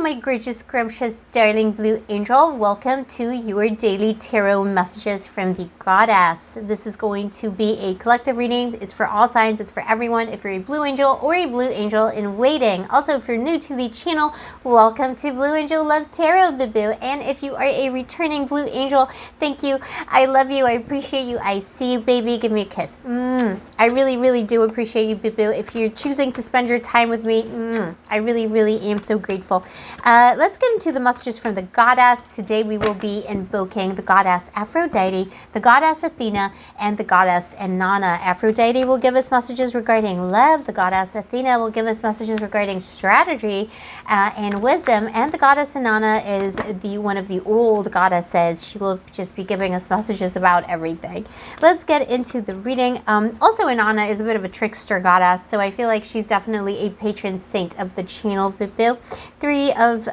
my gorgeous, scrumptious, darling blue angel. Welcome to your daily tarot messages from the goddess. This is going to be a collective reading. It's for all signs. It's for everyone. If you're a blue angel or a blue angel in waiting. Also, if you're new to the channel, welcome to Blue Angel Love Tarot, boo-boo. And if you are a returning blue angel, thank you. I love you. I appreciate you. I see you, baby. Give me a kiss. I really, really do appreciate you, boo-boo. If you're choosing to spend your time with me, I really, really am so grateful. Let's get into the messages from the goddess. Today we will be invoking the goddess Aphrodite, the goddess Athena, and the goddess Innana. Aphrodite will give us messages regarding love. The goddess Athena will give us messages regarding strategy and wisdom. And the goddess Innana is one of the old goddesses. She will just be giving us messages about everything. Let's get into the reading. Also, Innana is a bit of a trickster goddess, so I feel like she's definitely a patron saint of the channel, boo-boo. Three of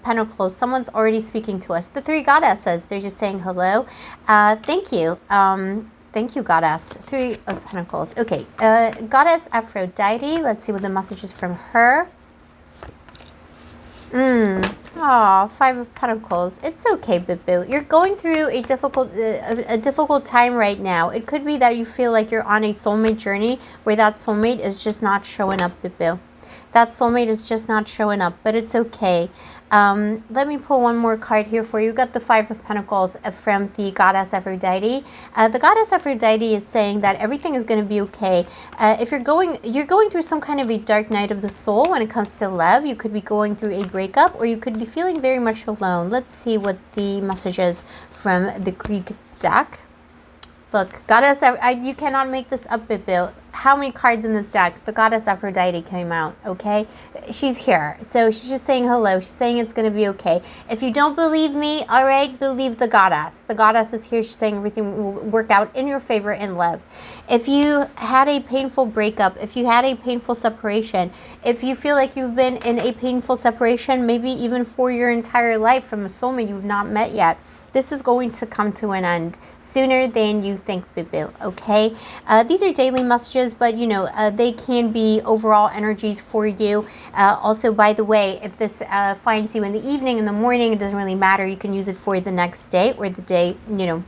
Pentacles. Someone's already speaking to us. The three goddesses. They're just saying hello. Thank you. Thank you, goddess. Three of Pentacles. Okay. Goddess Aphrodite. Let's see what the message is from her. Five of Pentacles. It's okay, boo-boo. You're going through a difficult time right now. It could be that you feel like you're on a soulmate journey where that soulmate is just not showing up, boo-boo. That soulmate is just not showing up, but it's okay. Let me pull one more card here for you. You got the Five of Pentacles from the goddess Aphrodite. The goddess Aphrodite is saying that everything is going to be okay. If you're going through some kind of a dark night of the soul when it comes to love. You could be going through a breakup, or you could be feeling very much alone. Let's see what the message is from the Greek deck. Look, goddess, you cannot make this up, boo-boo. How many cards in this deck? The goddess Aphrodite came out, okay? She's here. So she's just saying hello. She's saying it's going to be okay. If you don't believe me, all right, believe the goddess. The goddess is here. She's saying everything will work out in your favor in love. If you had a painful breakup, if you had a painful separation, if you feel like you've been in a painful separation, maybe even for your entire life from a soulmate you've not met yet, this is going to come to an end sooner than you think, boo-boo, okay? These are daily messages, but, you know, they can be overall energies for you. Also, by the way, if this finds you in the evening, in the morning, it doesn't really matter. You can use it for the next day or the day, you know,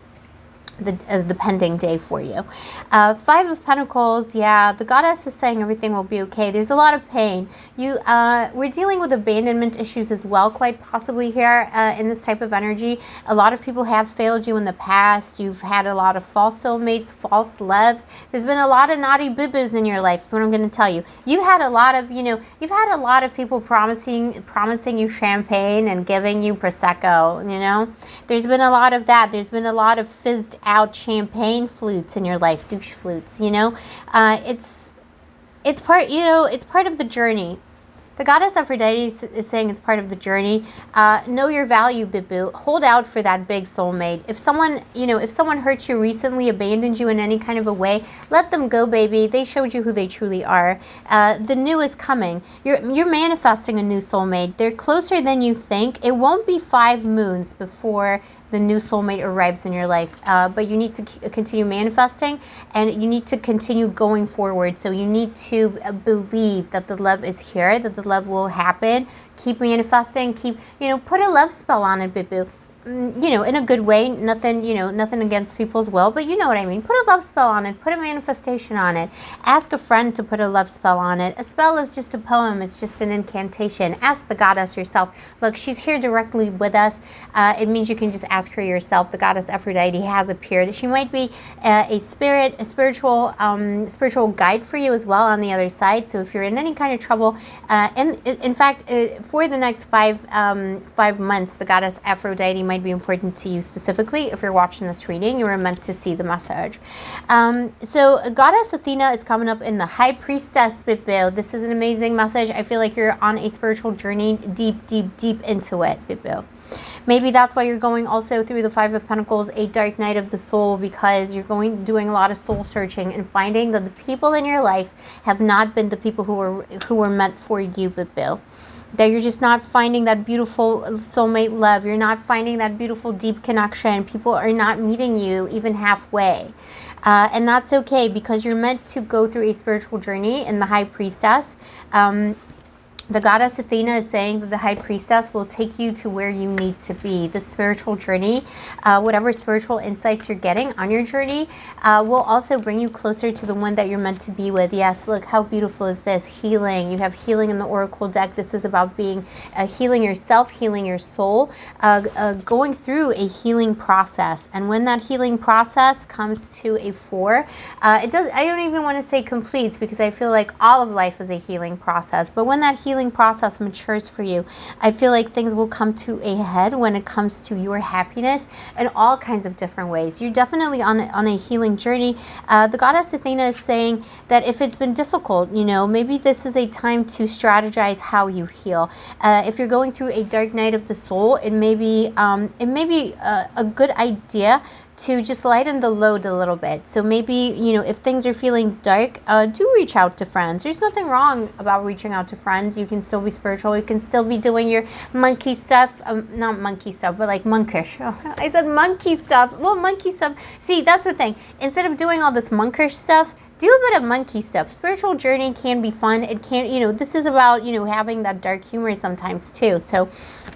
the pending day for you. Five of Pentacles. Yeah, the goddess is saying everything will be okay. There's a lot of pain. We're dealing with abandonment issues as well, quite possibly here in this type of energy. A lot of people have failed you in the past. You've had a lot of false soulmates, false loves. There's been a lot of naughty boo-boos in your life. That's what I'm going to tell you. You've had a lot of, you've had a lot of people promising you champagne and giving you prosecco. There's been a lot of that. There's been a lot of fizzed out champagne flutes in your life, douche flutes. It's part, it's part of the journey. The goddess Aphrodite is saying it's part of the journey. Know your value, boo-boo. Hold out for that big soulmate. If someone hurt you recently, abandoned you in any kind of a way, let them go, baby. They showed you who they truly are. The new is coming. You're manifesting a new soulmate. They're closer than you think. It won't be 5 moons before the new soulmate arrives in your life, but you need to continue manifesting, and you need to continue going forward. So you need to believe that the love is here, that the love will happen. Keep manifesting. Keep, put a love spell on it, boo-boo. In a good way. Nothing, nothing against people's will, but you know what I mean. Put a love spell on it. Put a manifestation on it. Ask a friend to put a love spell on it. A spell is just a poem. It's just an incantation. Ask the goddess yourself. Look, she's here directly with us. It means you can just ask her yourself. The goddess Aphrodite has appeared. She might be a spiritual guide for you as well on the other side. So if you're in any kind of trouble, and in fact, for the next 5 months, the goddess Aphrodite might be important to you specifically. If you're watching this reading, you were meant to see the message. So goddess Athena is coming up in the High Priestess, boo-boo. This is an amazing message. I feel like you're on a spiritual journey, deep, deep, deep into it, boo-boo. Maybe that's why you're going also through the Five of Pentacles, a dark night of the soul, because you're doing a lot of soul searching and finding that the people in your life have not been the people who were meant for you, boo-boo. That you're just not finding that beautiful soulmate love. You're not finding that beautiful deep connection. People are not meeting you even halfway. And that's okay, because you're meant to go through a spiritual journey in the High Priestess. The goddess Athena is saying that the high priestess will take you to where you need to be. The spiritual journey, whatever spiritual insights you're getting on your journey, will also bring you closer to the one that you're meant to be with. Yes, look, how beautiful is this? Healing. You have healing in the Oracle deck. This is about being healing yourself, healing your soul, going through a healing process. And when that healing process comes to a 4, I don't even want to say completes, because I feel like all of life is a healing process. But when that healing process matures for you, I feel like things will come to a head when it comes to your happiness in all kinds of different ways. You're definitely on a healing journey. The goddess Athena is saying that if it's been difficult, maybe this is a time to strategize how you heal. If you're going through a dark night of the soul, it may be a good idea to just lighten the load a little bit. So maybe, if things are feeling dark, do reach out to friends. There's nothing wrong about reaching out to friends. You can still be spiritual. You can still be doing your monkey stuff. Not monkey stuff, but like monkish. I said monkey stuff. Well, monkey stuff. See, that's the thing. Instead of doing all this monkish stuff, do a bit of monkey stuff. Spiritual journey can be fun. It can, this is about, having that dark humor sometimes too. So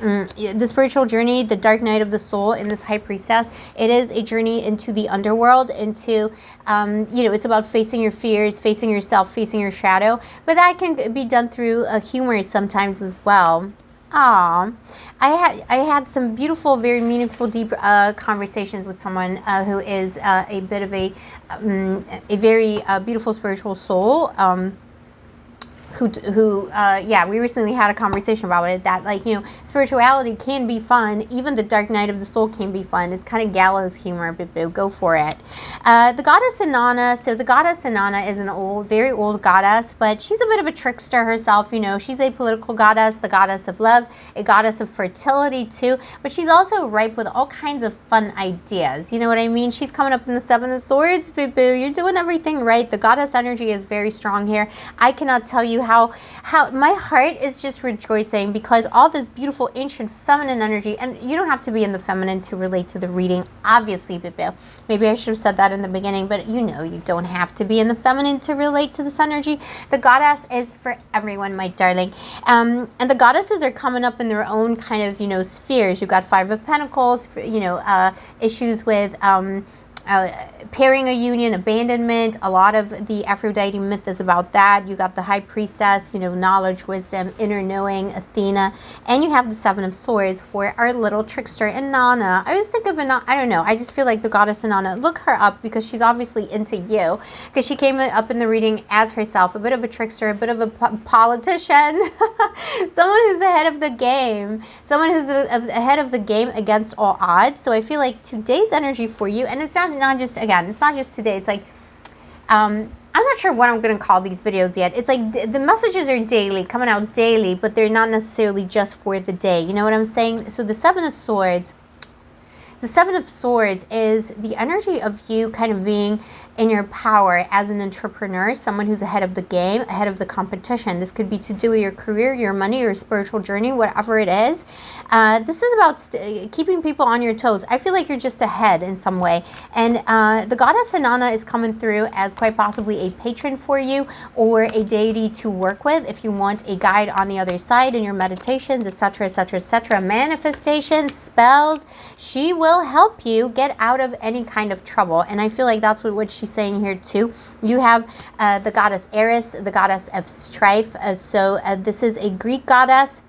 the spiritual journey, the dark night of the soul in this high priestess, it is a journey into the underworld, into, it's about facing your fears, facing yourself, facing your shadow. But that can be done through humor sometimes as well. I had some beautiful, very meaningful, deep conversations with someone who is a bit of a very beautiful spiritual soul. We recently had a conversation about it, that spirituality can be fun. Even the dark night of the soul can be fun. It's kind of gallows humor, boo. Go for it. The goddess Innana. So the goddess Innana is an very old goddess, but she's a bit of a trickster herself. She's a political goddess, the goddess of love, a goddess of fertility too, but she's also ripe with all kinds of fun ideas. You know what I mean? She's coming up in the 7 of Swords, boo. You're doing everything right. The goddess energy is very strong here. I cannot tell you how my heart is just rejoicing, because all this beautiful ancient feminine energy, and you don't have to be in the feminine to relate to the reading, obviously, Bibi. Maybe I should have said that in the beginning, but you don't have to be in the feminine to relate to this energy. The goddess is for everyone, my darling. And the goddesses are coming up in their own kind of, spheres. You've got 5 of Pentacles, issues with pairing a union, abandonment. A lot of the Aphrodite myth is about that. You got the high priestess, knowledge, wisdom, inner knowing, Athena, and you have the 7 of Swords for our little trickster Innana. I always think of Innana, I don't know, I just feel like the goddess Innana, look her up, because she's obviously into you, because she came up in the reading as herself, a bit of a trickster, a bit of a politician, someone who's ahead of the game, someone who's ahead of the game against all odds. So I feel like today's energy for you, and it's not just, again, it's not just today, it's like, I'm not sure what I'm going to call these videos yet. It's like the messages are daily, coming out daily, but they're not necessarily just for the day. You know what I'm saying? So the 7 of Swords, the 7 of Swords is the energy of you kind of being in your power as an entrepreneur, someone who's ahead of the game, ahead of the competition. This could be to do with your career, your money, your spiritual journey, whatever it is. This is about keeping people on your toes. I feel like you're just ahead in some way. And the goddess Innana is coming through as quite possibly a patron for you, or a deity to work with if you want a guide on the other side in your meditations, etc., etc., etc. Manifestations, spells. She will help you get out of any kind of trouble. And I feel like that's what she's saying here too. You have the goddess Eris, the goddess of strife. This is a Greek goddess.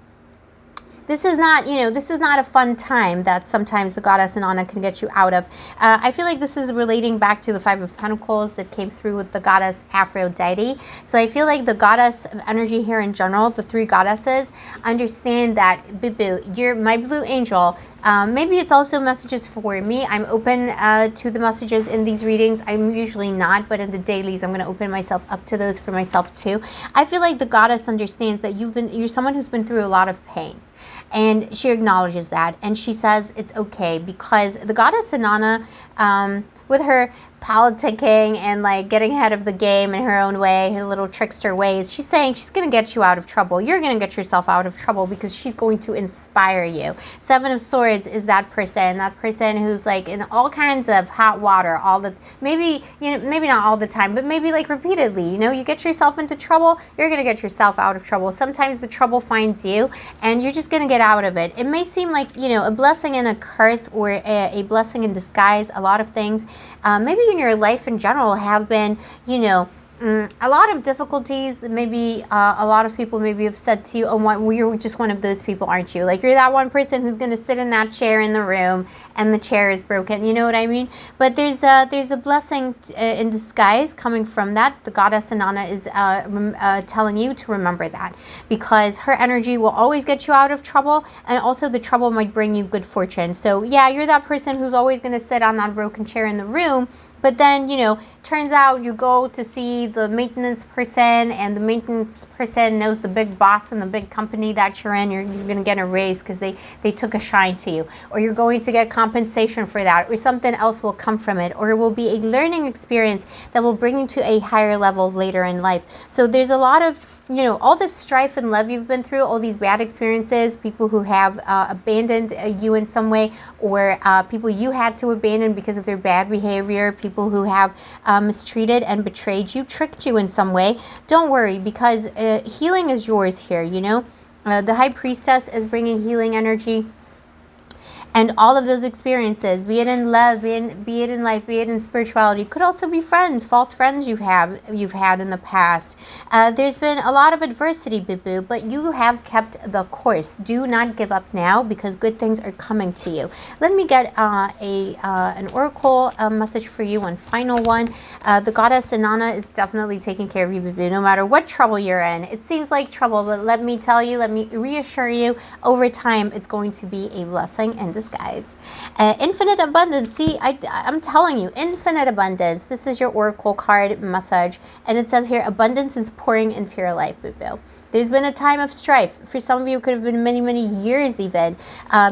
This is not, this is not a fun time that sometimes the goddess Innana can get you out of. I feel like this is relating back to the 5 of Pentacles that came through with the goddess Aphrodite. So I feel like the goddess energy here in general, the 3 goddesses, understand that, boo, you're my blue angel. Maybe it's also messages for me. I'm open to the messages in these readings. I'm usually not, but in the dailies, I'm going to open myself up to those for myself too. I feel like the goddess understands that you're someone who's been through a lot of pain. And she acknowledges that, and she says it's okay, because the goddess Innana, with her politicking and like getting ahead of the game in her own way, her little trickster ways. She's saying she's going to get you out of trouble. You're going to get yourself out of trouble because she's going to inspire you. Seven of Swords is that person who's like in all kinds of hot water all the, maybe, you know, maybe not all the time, but maybe like repeatedly. You know, you get yourself into trouble, you're going to get yourself out of trouble. Sometimes the trouble finds you and you're just going to get out of it. It may seem like, you know, a blessing and a curse, or a blessing in disguise. A lot of things maybe in your life in general have been, you know, a lot of difficulties. Maybe a lot of people maybe have said to you, oh, well, you're just one of those people, aren't you? Like, you're that one person who's going to sit in that chair in the room and the chair is broken. You know what I mean? But there's a blessing in disguise coming from that. The goddess Innana is telling you to remember that, because her energy will always get you out of trouble, and also the trouble might bring you good fortune. So yeah, you're that person who's always going to sit on that broken chair in the room. But then, you know, turns out you go to see the maintenance person, and the maintenance person knows the big boss in the big company that you're in. You're going to get a raise because they took a shine to you, or you're going to get compensation for that, or something else will come from it, or it will be a learning experience that will bring you to a higher level later in life. So there's a lot of, you know, all this strife and love you've been through, all these bad experiences, people who have abandoned you in some way, or people you had to abandon because of their bad behavior, people who have mistreated and betrayed you, tricked you in some way. Don't worry, because healing is yours here, you know. The High Priestess is bringing healing energy. And all of those experiences, be it in love, be it in life, be it in spirituality, could also be friends, false friends you've had in the past. There's been a lot of adversity, boo-boo, but you have kept the course. Do not give up now, because good things are coming to you. Let me get an oracle message for you, one final one. The goddess Innana is definitely taking care of you, boo-boo, no matter what trouble you're in. It seems like trouble, but let me tell you, let me reassure you, over time, it's going to be a blessing and disguise. Infinite abundance. See, I'm telling you, infinite abundance. This is your oracle card message, and it says here, abundance is pouring into your life, boo-boo. There's been a time of strife. For some of you, it could have been many, many years even.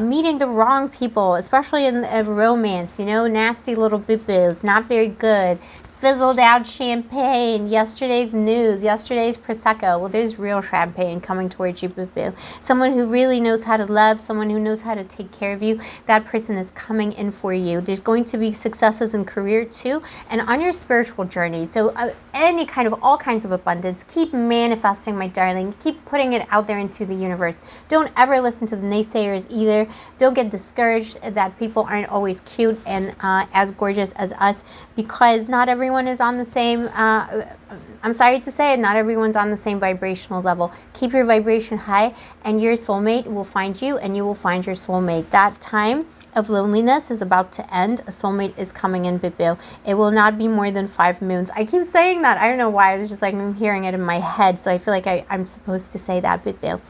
Meeting the wrong people, especially in romance, you know, nasty little boo-boos, not very good. Fizzled out champagne, yesterday's news, yesterday's Prosecco. Well, there's real champagne coming towards you, boo-boo. Someone who really knows how to love, someone who knows how to take care of you, that person is coming in for you. There's going to be successes in career too, and on your spiritual journey. So any kind of, all kinds of abundance. Keep manifesting, my darling. Keep putting it out there into the universe. Don't ever listen to the naysayers either. Don't get discouraged that people aren't always cute and as gorgeous as us, because not everyone is on the same, I'm sorry to say it, not everyone's on the same vibrational level. Keep your vibration high, and your soulmate will find you, and you will find your soulmate. That time of loneliness is about to end. A soulmate is coming in, boo-boo. It will not be more than 5 moons. I keep saying that. I don't know why. I was just like, I'm hearing it in my head, so I feel like I'm supposed to say that, boo-boo.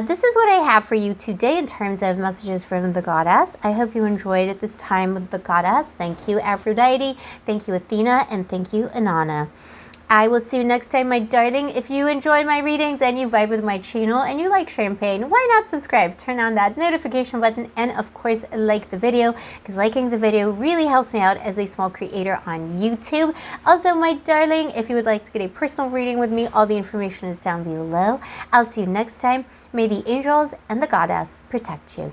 This is what I have for you today in terms of messages from the goddess. I hope you enjoyed it this time with the goddess. Thank you, Aphrodite. Thank you, Athena. And thank you, Inanna. I will see you next time, my darling. If you enjoy my readings and you vibe with my channel and you like champagne, why not subscribe? Turn on that notification button, and of course, like the video, because liking the video really helps me out as a small creator on YouTube. Also, my darling, if you would like to get a personal reading with me, all the information is down below. I'll see you next time. May the angels and the goddess protect you.